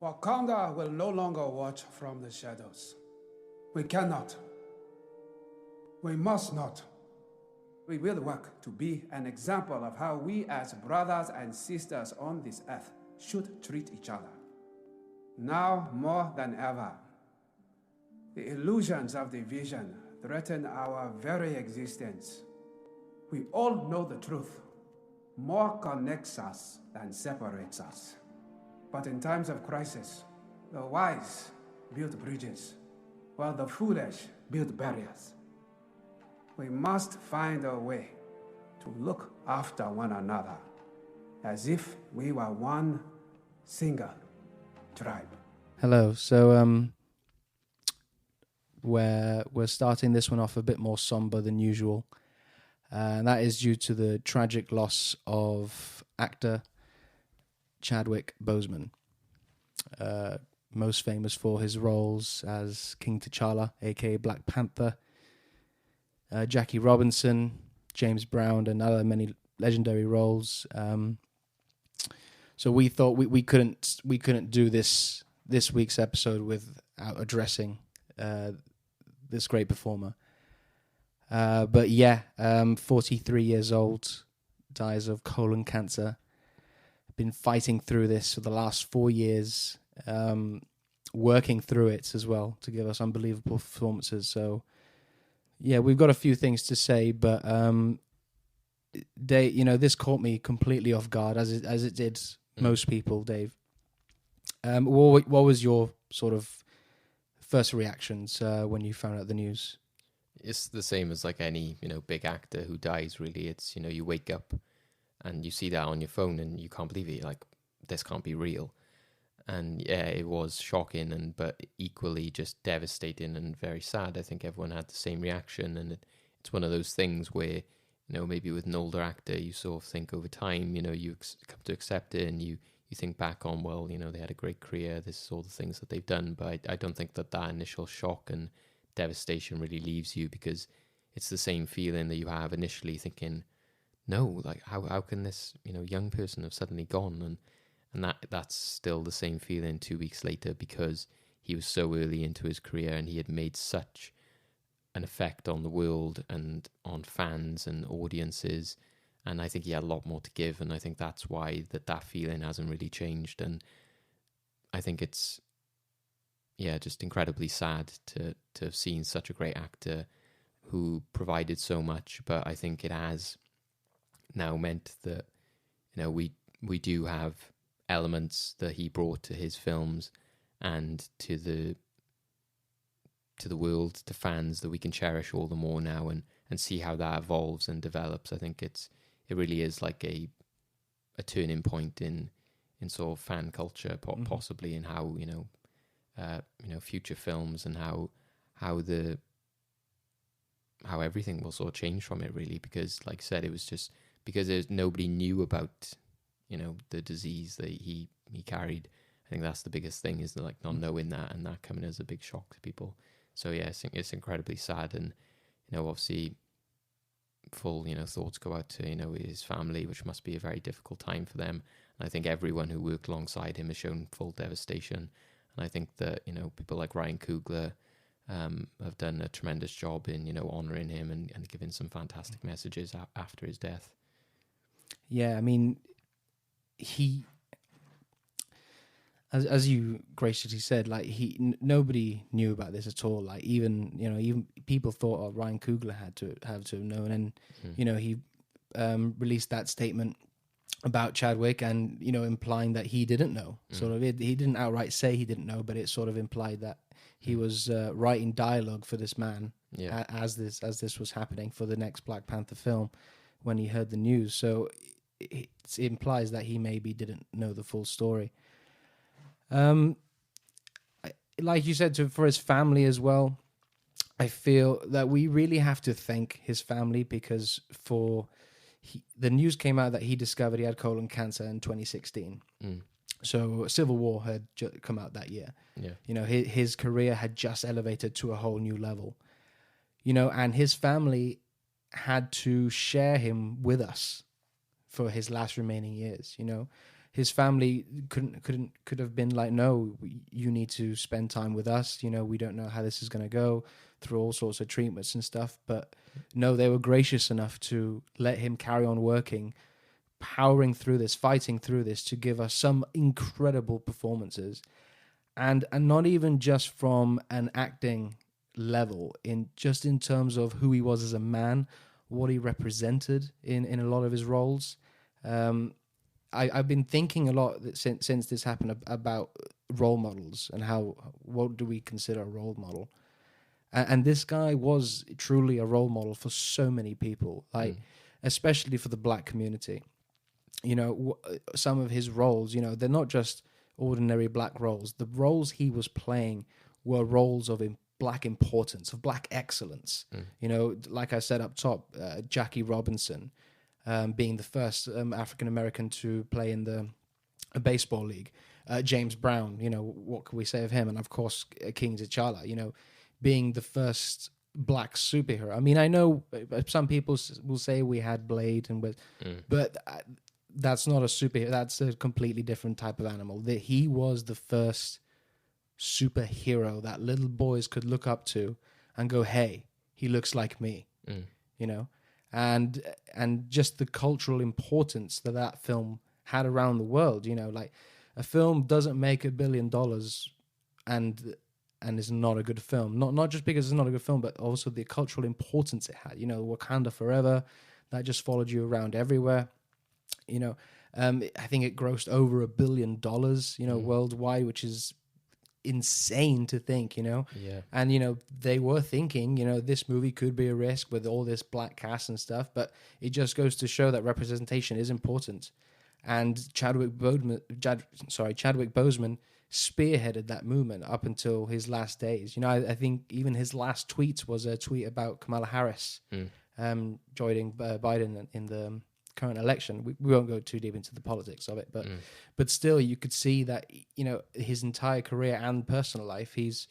Wakanda will no longer watch from the shadows. We cannot. We must not. We will work to be an example of how we as brothers and sisters on this earth should treat each other. Now more than ever, the illusions of division threaten our very existence. We all know the truth. More connects us than separates us. But in times of crisis, the wise build bridges, while the foolish build barriers. We must find a way to look after one another as if we were one single tribe. Hello. So we're starting this one off a bit more somber than usual. And that is due to the tragic loss of actor Chadwick Boseman, most famous for his roles as King T'Challa, aka Black Panther, Jackie Robinson, James Brown, and other many legendary roles. So we thought we couldn't do this week's episode without addressing this great performer. But yeah, 43 years old, dies of colon cancer. Been fighting through this for the last 4 years, working through it as well to give us unbelievable performances. So yeah, we've got a few things to say, but this caught me completely off guard, as it did most people. Dave, what was your sort of first reactions when you found out the news? It's the same as like any, big actor who dies, really. It's, you wake up and you see that on your phone and you can't believe it. You're like, this can't be real. And yeah, it was shocking, but equally just devastating and very sad. I think everyone had the same reaction, and it's one of those things where, maybe with an older actor, you sort of think over time, you come to accept it, and you think back on, well, they had a great career, this is all the things that they've done. But I don't think that initial shock and devastation really leaves you, because it's the same feeling that you have initially thinking, no, like how can this young person have suddenly gone, and that's still the same feeling 2 weeks later, because he was so early into his career and he had made such an effect on the world and on fans and audiences, and I think he had a lot more to give, and I think that's why that feeling hasn't really changed. And I think it's just incredibly sad to have seen such a great actor who provided so much. But I think it has now meant that we do have elements that he brought to his films and to the world, to fans, that we can cherish all the more now and see how that evolves and develops. I think it really is like a turning point in sort of fan culture, possibly, in how future films and how everything will sort of change from it, really. Because like I said, it was just because nobody knew about the disease that he carried. I think that's the biggest thing, is like not knowing that, and that coming as a big shock to people. So yeah, it's incredibly sad, and obviously full thoughts go out to his family, which must be a very difficult time for them. And I think everyone who worked alongside him has shown full devastation. And I think that people like Ryan Coogler have done a tremendous job in honouring him and giving some fantastic messages after his death. Yeah, I mean, he, as you graciously said, like nobody knew about this at all. Like even people thought, oh, Ryan Coogler had to have known, and he released that statement about Chadwick, and implying that he didn't know. Sort of, he didn't outright say he didn't know, but it sort of implied that he was writing dialogue for this man as this was happening for the next Black Panther film when he heard the news. So it implies that he maybe didn't know the full story. Like you said, for his family as well, I feel that we really have to thank his family, because the news came out that he discovered he had colon cancer in 2016. So Civil War had come out that year. Yeah. His career had just elevated to a whole new level. And his family had to share him with us for his last remaining years. his family could have been like, no, you need to spend time with us. You know, we don't know how this is going to go, through all sorts of treatments and stuff. But no, they were gracious enough to let him carry on working, powering through this, fighting through this, to give us some incredible performances. And not even just from an acting level, in terms of who he was as a man, what he represented in a lot of his roles. I've been thinking a lot since this happened about role models and what do we consider a role model, and this guy was truly a role model for so many people, like especially for the black community. You know, some of his roles, you know, they're not just ordinary black roles. The roles he was playing were roles of black importance, of black excellence. You know, like I said up top, Jackie Robinson. Being the first African American to play in the baseball league, James Brown. You know, what can we say of him? And of course, King T'Challa. You know, being the first black superhero. I mean, I know some people will say we had Blade, but that's not a superhero. That's a completely different type of animal. He was the first superhero that little boys could look up to and go, "Hey, he looks like me." You know. And just the cultural importance that film had around the world. You know, like, a film doesn't make $1 billion and is not a good film. Not just because it's not a good film, but also the cultural importance it had. You know, Wakanda Forever, that just followed you around everywhere. You know, I think it grossed over $1 billion, you know, worldwide, which is insane to think, you know. And you know, they were thinking, you know, this movie could be a risk with all this black cast and stuff, but it just goes to show that representation is important. And Chadwick Boseman spearheaded that movement up until his last days. You know, I think even his last tweet was a tweet about Kamala Harris joining Biden in the current election. We won't go too deep into the politics of it, but still, you could see that, you know, his entire career and personal life, he's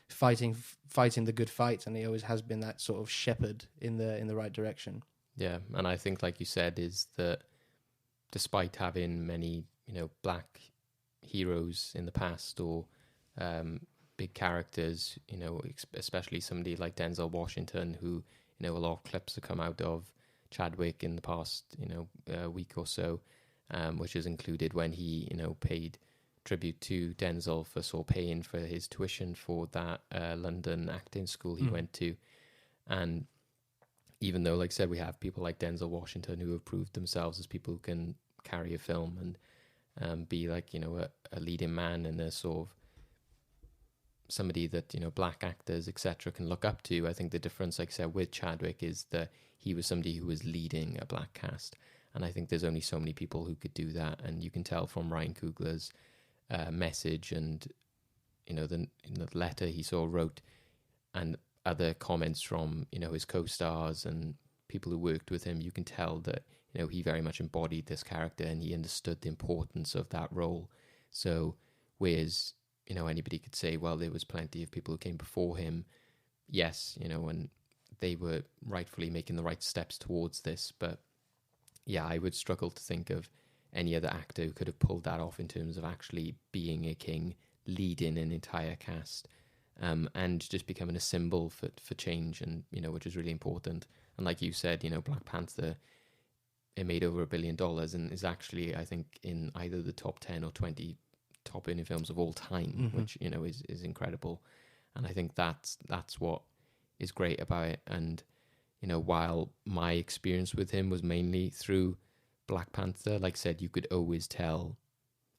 fighting the good fight, and he always has been that sort of shepherd in the right direction. Yeah, and I think, like you said, is that despite having many, you know, black heroes in the past, or big characters, you know, especially somebody like Denzel Washington, who, you know, a lot of clips have come out of Chadwick in the past, you know, week or so, which is included when he, you know, paid tribute to Denzel for sort of paying for his tuition for that London acting school he went to. And even though, like I said, we have people like Denzel Washington who have proved themselves as people who can carry a film and be like, you know, a leading man and a sort of somebody that, you know, black actors, etc., can look up to. I think the difference, like I said, with Chadwick is that he was somebody who was leading a black cast. And I think there's only so many people who could do that. And you can tell from Ryan Coogler's message and, you know, the letter he sort of wrote, and other comments from, you know, his co-stars and people who worked with him, you can tell that, you know, he very much embodied this character and he understood the importance of that role. So whereas, you know, anybody could say, well, there was plenty of people who came before him. Yes, you know, and they were rightfully making the right steps towards this. But yeah, I would struggle to think of any other actor who could have pulled that off in terms of actually being a king, leading an entire cast, and just becoming a symbol for change, and, you know, which is really important. And like you said, you know, Black Panther, it made over $1 billion and is actually, I think, in either the top 10 or 20 top earning films of all time, which, you know, is incredible. And I think that's what is great about it. And, you know, while my experience with him was mainly through Black Panther, like I said, you could always tell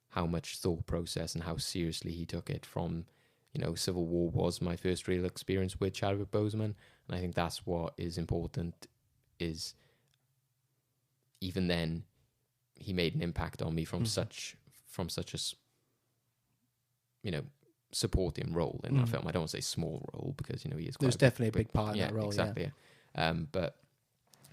how much thought process and how seriously he took it. From, you know, Civil War was my first real experience with Chadwick Boseman, and I think that's what is important, is even then he made an impact on me from such a, you know, supporting role in that film. I don't want to say small role, because, you know, he is quite There's definitely a big part in that role. Exactly. Yeah. But,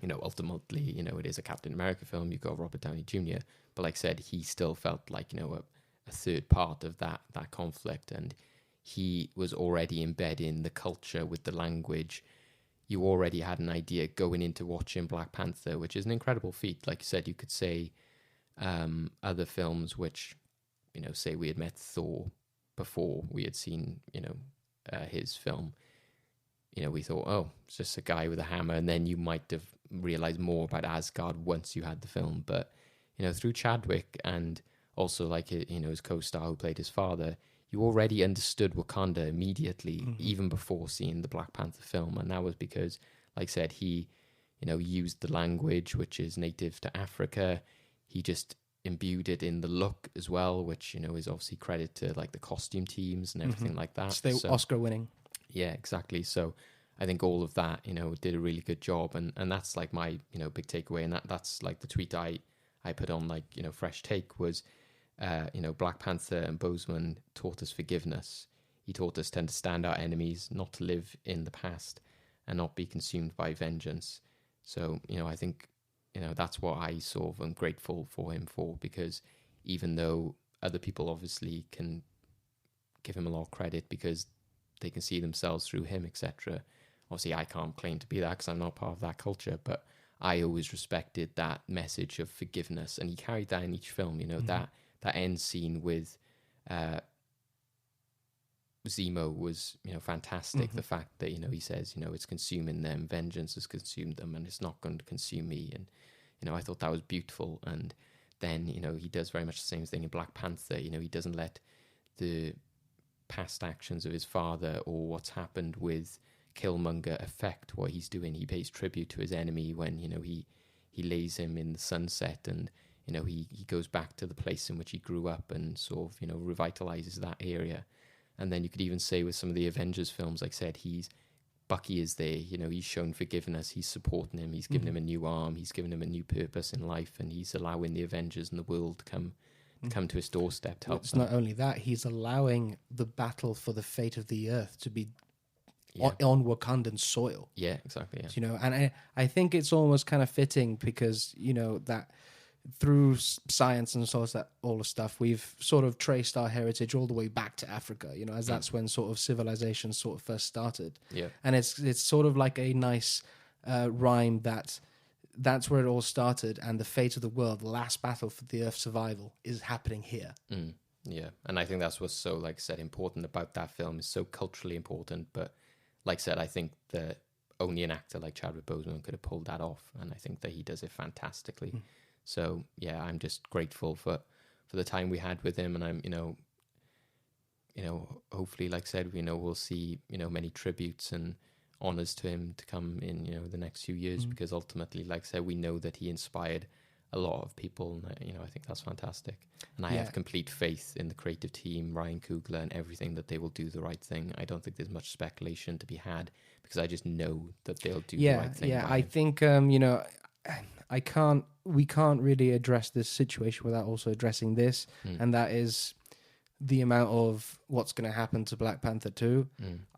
you know, ultimately, you know, it is a Captain America film. You've got Robert Downey Jr. But like I said, he still felt like, you know, a third part of that conflict, and he was already embedding the culture with the language. You already had an idea going into watching Black Panther, which is an incredible feat. Like you said, you could say other films which, you know, say we had met Thor before we had seen, you know, his film, you know, we thought, oh, it's just a guy with a hammer, and then you might have realized more about Asgard once you had the film. But, you know, through Chadwick and also like, you know, his co-star who played his father, you already understood Wakanda immediately, even before seeing the Black Panther film. And that was because, like I said, he, you know, used the language which is native to Africa. He just imbued it in the look as well, which, you know, is obviously credit to like the costume teams and everything like that. So Oscar winning. Yeah, exactly. So I think all of that, you know, did a really good job. And that's like my, you know, big takeaway. And that's like the tweet I put on, like, you know, Fresh Take was, you know, Black Panther and Boseman taught us forgiveness. He taught us to understand our enemies, not to live in the past and not be consumed by vengeance. So, you know, I think, you know, that's what I sort of am grateful for him for, because even though other people obviously can give him a lot of credit because they can see themselves through him, etc. Obviously, I can't claim to be that because I'm not part of that culture, but I always respected that message of forgiveness, and he carried that in each film. You know, that end scene with Zemo was, you know, fantastic. The fact that, you know, he says, you know, it's consuming them, vengeance has consumed them, and it's not going to consume me. And, you know, I thought that was beautiful. And then, you know, he does very much the same thing in Black Panther. You know, he doesn't let the past actions of his father or what's happened with Killmonger affect what he's doing. He pays tribute to his enemy when, you know, he lays him in the sunset, and, you know, he goes back to the place in which he grew up and sort of, you know, revitalizes that area. And then you could even say with some of the Avengers films, like I said, Bucky is there, you know, he's shown forgiveness, he's supporting him, he's given him a new arm, he's given him a new purpose in life, and he's allowing the Avengers and the world to come to his doorstep to help It's them. not only that, he's allowing the battle for the fate of the earth to be on Wakandan soil. Yeah, exactly. Yeah. You know, and I think it's almost kind of fitting because, you know, that through science and sort of that all the stuff, we've sort of traced our heritage all the way back to Africa, you know, as that's when sort of civilization sort of first started. Yeah. And it's sort of like a nice rhyme that's where it all started, and the fate of the world, the last battle for the Earth's survival, is happening here. Yeah, and I think that's what's so, like I said, important about that film. Is so culturally important, but like I said, I think that only an actor like Chadwick Boseman could have pulled that off, and I think that he does it fantastically. So yeah, I'm just grateful for the time we had with him, and I'm, you know, hopefully, like I said, you know, we'll see, you know, many tributes and honors to him to come in, you know, the next few years, because ultimately, like I said, we know that he inspired a lot of people, and, you know, I think that's fantastic. And I have complete faith in the creative team, Ryan Coogler, and everything, that they will do the right thing. I don't think there's much speculation to be had, because I just know that they'll do the right thing. Yeah, I think, you know, we can't really address this situation without also addressing this, and that is the amount of what's going to happen to Black Panther 2.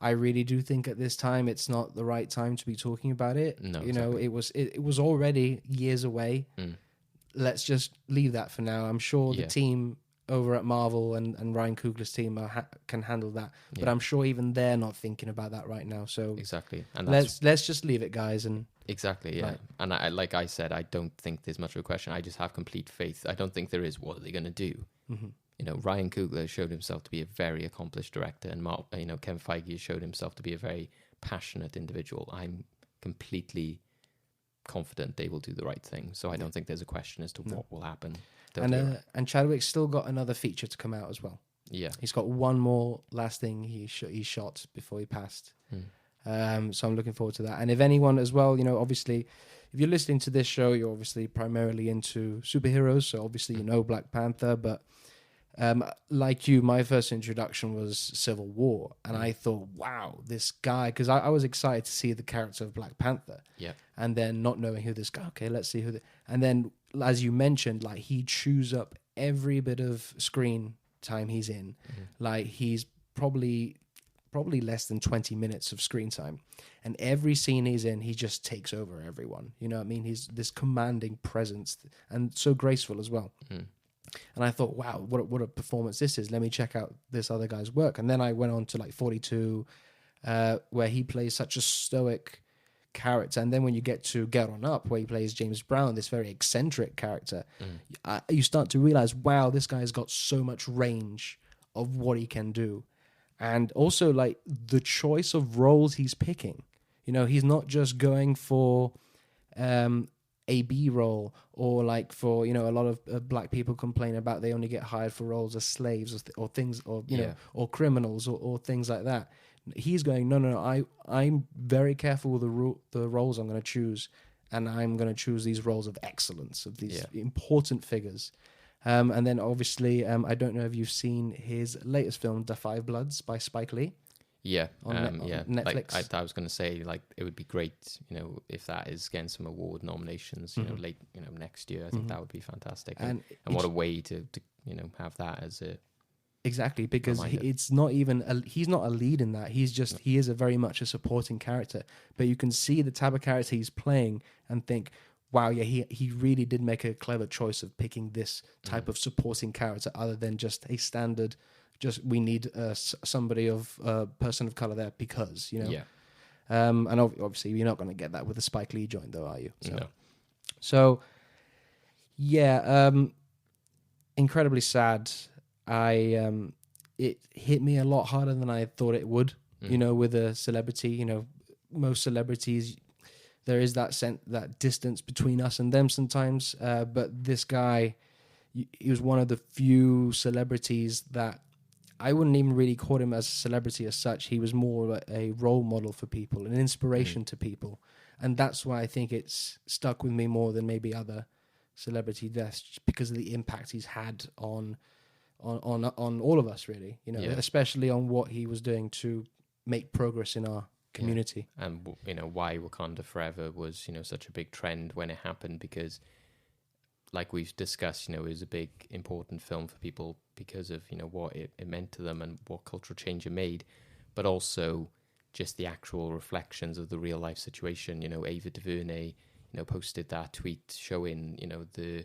I really do think at this time it's not the right time to be talking about it. No, you know, it was already years away. Let's just leave that for now. I'm sure the team over at Marvel and Ryan Coogler's team can handle that, but I'm sure even they're not thinking about that right now. So exactly, and let's just leave it, guys. And exactly, yeah. Right. And I, like I said, I don't think there's much of a question. I just have complete faith. I don't think there is. What are they going to do? You know, Ryan Coogler showed himself to be a very accomplished director, and you know, Kevin Feige has showed himself to be a very passionate individual. I'm completely confident they will do the right thing. So I don't think there's a question as to what will happen. And Chadwick's still got another feature to come out as well. Yeah, he's got one more last thing he shot before he passed. So I'm looking forward to that. And if anyone as well, you know, obviously, if you're listening to this show, you're obviously primarily into superheroes. So obviously, you know Black Panther, but like you, my first introduction was Civil War, and I thought, wow, this guy, because I was excited to see the character of Black Panther. Yeah. And then not knowing who this guy, okay, let's see who. And then, as you mentioned, like, he chews up every bit of screen time he's in. Like, he's probably less than 20 minutes of screen time, and every scene he's in, he just takes over everyone. You know what I mean? He's this commanding presence, and so graceful as well. And I thought, wow, what a performance this is. Let me check out this other guy's work. And then I went on to like 42, where he plays such a stoic character. And then when you get to Get On Up, where he plays James Brown, this very eccentric character, you start to realize, wow, this guy's got so much range of what he can do. And also, like, the choice of roles he's picking. You know, he's not just going for a B role, or like for, you know, a lot of black people complain about they only get hired for roles as slaves or things, or, you know, or criminals or things like that. He's going, no, I'm very careful with the roles I'm going to choose, and I'm going to choose these roles of excellence, of these important figures. And then obviously, I don't know if you've seen his latest film, Da 5 Bloods by Spike Lee. Yeah, on Netflix. Like, I was going to say, like, it would be great, you know, if that is getting some award nominations, you know, late, you know, next year. I think that would be fantastic. And what a way to you know, have that as a exactly, because it's not even he's not a lead in that. He's just he is a very much a supporting character. But you can see the type of character he's playing and think, wow, yeah, he really did make a clever choice of picking this type of supporting character, other than just a standard. Just we need somebody of person of color there because, you know. Yeah. And obviously you're not going to get that with a Spike Lee joint, though, are you? No. So yeah, incredibly sad. It hit me a lot harder than I thought it would. You know, with a celebrity, you know, most celebrities, there is that distance between us and them sometimes. But this guy, he was one of the few celebrities that I wouldn't even really call him as a celebrity as such. He was more a role model for people, an inspiration to people. And that's why I think it's stuck with me more than maybe other celebrity deaths, because of the impact he's had on all of us, really, you know, especially on what he was doing to make progress in our community. Yeah. And, you know, why Wakanda Forever was, you know, such a big trend when it happened, because like we've discussed, you know, it was a big, important film for people because of, you know, what it meant to them and what cultural change it made, but also just the actual reflections of the real life situation. You know, Ava DuVernay, you know, posted that tweet showing, you know, the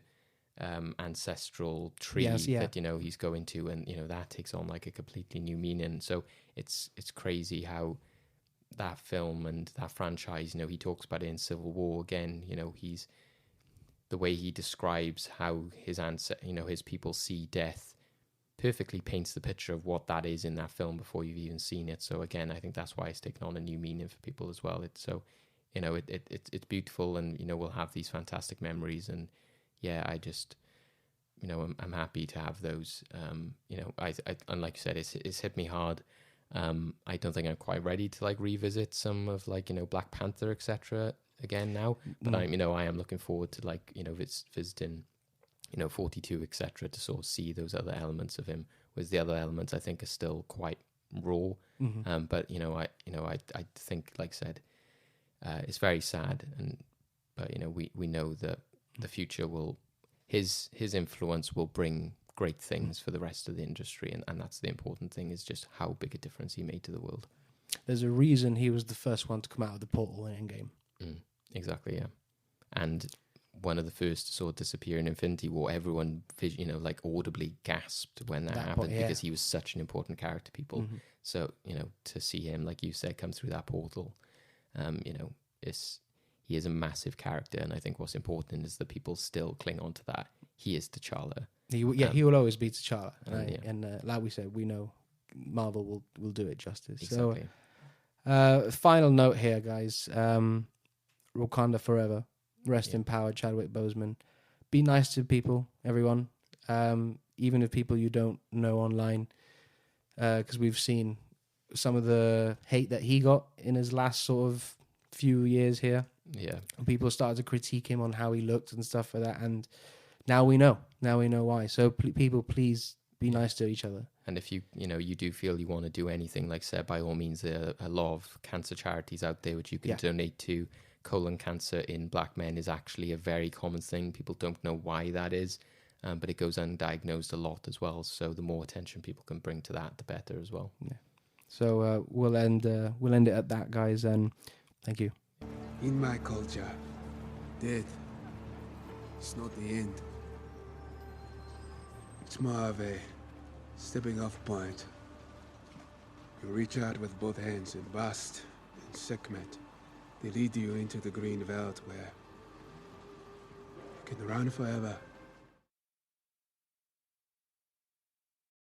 ancestral tree that, you know, he's going to, and, you know, that takes on like a completely new meaning. So it's crazy how that film and that franchise, you know, he talks about it in Civil War again, you know, the way he describes how his people see death perfectly paints the picture of what that is in that film before you've even seen it. So again, I think that's why it's taken on a new meaning for people as well. It's so, you know, it's beautiful, and, you know, we'll have these fantastic memories. And yeah, I just, you know, I'm happy to have those. You know, I and like you said, it's hit me hard. I don't think I'm quite ready to like revisit some of, like, you know, Black Panther, etc. again now, but I am looking forward to, like, you know, visiting, you know, 42, etc., to sort of see those other elements of him, whereas the other elements I think are still quite raw. But, you know, I think, like I said, it's very sad, but, you know, we know that the future will, his influence will bring great things for the rest of the industry, and that's the important thing, is just how big a difference he made to the world. There's a reason he was the first one to come out of the portal in Endgame. Exactly, yeah. And one of the first to sort of disappear in Infinity War, everyone, you know, like audibly gasped when that happened, because he was such an important character to people. So, you know, to see him, like you said, come through that portal, you know, he is a massive character, and I think what's important is that people still cling on to that. He is T'Challa. He will always be T'Challa, and like we said, we know Marvel will do it justice. Exactly. So, final note here, guys. Wakanda Forever. Rest in power, Chadwick Boseman. Be nice to people, everyone. Even if people you don't know online, because we've seen some of the hate that he got in his last sort of few years here. Yeah. People started to critique him on how he looked and stuff like that, and now we know why. So people, please be nice to each other. And if you do feel you want to do anything, like said, by all means, there are a lot of cancer charities out there which you can donate to. Colon cancer in black men is actually a very common thing. People don't know why that is, but it goes undiagnosed a lot as well. So the more attention people can bring to that, the better as well. Yeah. So we'll end it at that, guys, and thank you. In my culture, death is not the end. It's more of a stepping off point. You reach out with both hands in Bast and Sekhmet, They lead you into the green veldt where you can run forever.